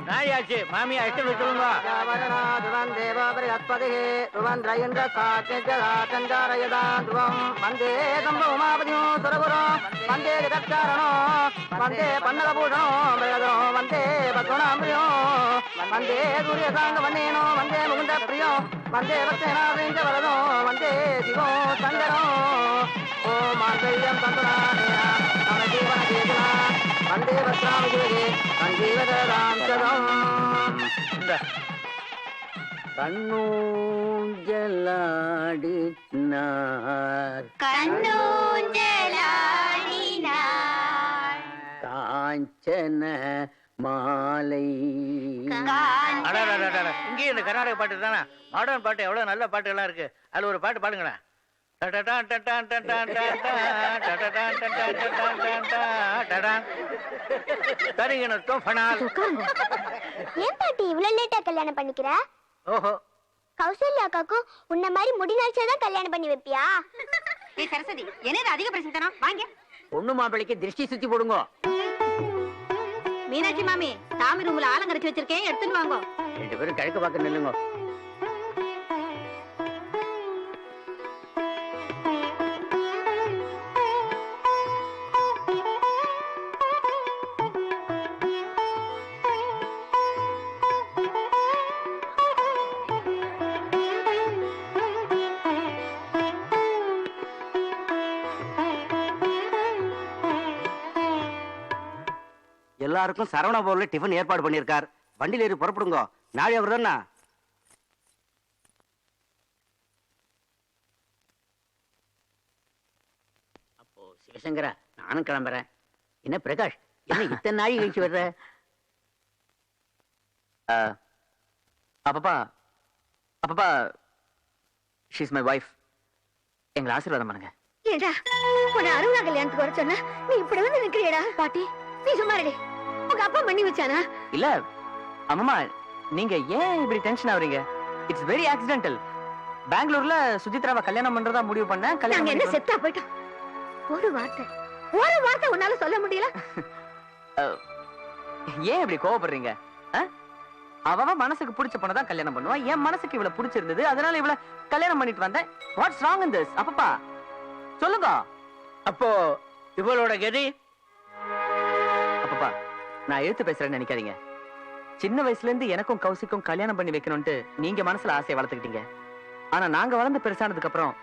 நாயாச்சு மாமியா இஷ்டம் சொல்லுங்க. வந்தே சம்பவமாபதியும் சுரபுரம் வந்தே ஜகச்சாரணோ வந்தே பன்னகபூஷணம் பிரயோஜனம் வந்தே பத்மநாபிரியம் வந்தே சூரிய சாங்க வந்தேனோ வந்தே முகுந்த பிரியம் வந்தே பக்தேனாவிஞ்ச வரதம் வந்தே சிவோ சங்கரம் ஓ மாங்கல்யம் தந்துநானேனா நம ஜீவன கேதுனா வந்தே பத்ராமகிரகே சஞ்சீவதாம் சதம். கண்ணூஞ்சலாடினார் காஞ்சன மாலை. இங்கே இந்த கர்நாடக பாட்டு தானே, மாடர்ன் பாட்டு எவ்வளவு நல்ல பாட்டு எல்லாம் இருக்கு. அதுல ஒரு பாட்டு பாடுங்களேன். ஏன் பாட்டி இவ்வளவு லேட்டா கல்யாணம் பண்ணிக்கிற? ஓஹோ, கௌசல்யா அக்காக்கும் உன்ன மாதிரி முடி நரைச்சாதான் கல்யாணம் பண்ணி வைப்பியா? ஏய் சரஸ்வதி, என்னது அதிக பிரச்சனை தரோம்? வாங்க. பொண்ணு மாப்பிளைக்கு திருஷ்டி சுத்தி போடுங்க. மீனாட்சி மாமி, சாமி ரூம்ல ஆலங்கரைச்சு வச்சிருக்கேன், எடுத்துட்டு வாங்க. 2 பேரும் கிழக்கு பார்க்க நில்லுங்க. எல்லாருக்கும் சரவண பவன்ல டிஃபன் ஏற்பாடு பண்ணிருக்கார். வண்டியில ஏறி புறப்படுங்க. நாளை அவர் தானா? அப்போ சிவசங்கரா, நானும் கிளம்புறேன். என்ன பிரகாஷ், என்ன இத்தனை நாள் கழிச்சு வர்ற? அப்பப்பா அப்பப்பா, ஷீ இஸ் மை வைஃப். எங்களை ஆசீர்வாதம் பண்ணுங்க. ஏடா, உன்னை அருணா கல்யாணத்துக்கு வர சொன்னா நீ இப்படி வந்து நிக்கிறியடா? பாட்டி நீ சும்மா ரெடி. உங்க அப்பா பண்ணி வச்சானா? இல்ல அம்மா, நீங்க ஏன் இப்படி டென்ஷன் ஆவறீங்க? It's very accidental. பெங்களூர்ல சுஜித்ராவை கல்யாணம் பண்றதா முடிவு பண்ண. நாங்க என்ன செத்தா போயிட்டோம்? ஒரு வார்த்தை உன்னால சொல்ல முடியல? ஏன் இப்படி கோவப்படுறீங்க? அவ மனசுக்கு பிடிச்ச பொண்ணதான் கல்யாணம் பண்ணுவா. என் மனசுக்கு இவள பிடிச்சிருந்தது, அதனால இவள கல்யாணம் பண்ணிட்டு வந்தேன். What's wrong in this? அப்பப்பா சொல்லுங்க. அப்போ இவளோட கதி? அப்பப்பா, நான் எழுத்து பேசுறேன்னு நினைக்காதீங்க. சின்ன வயசுல இருந்து எனக்கும் கௌசிக்கும் கல்யாணம் பண்ணி வைக்கணும்ட்டு நீங்க மனசுல ஆசையை வளர்த்துக்கிட்டீங்க. ஆனா நாங்க வளர்ந்து பெருசானதுக்கு அப்புறம்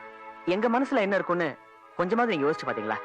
எங்க மனசுல என்ன இருக்கும்னு கொஞ்சமாவது நீங்க யோசிச்சு பாத்தீங்களா?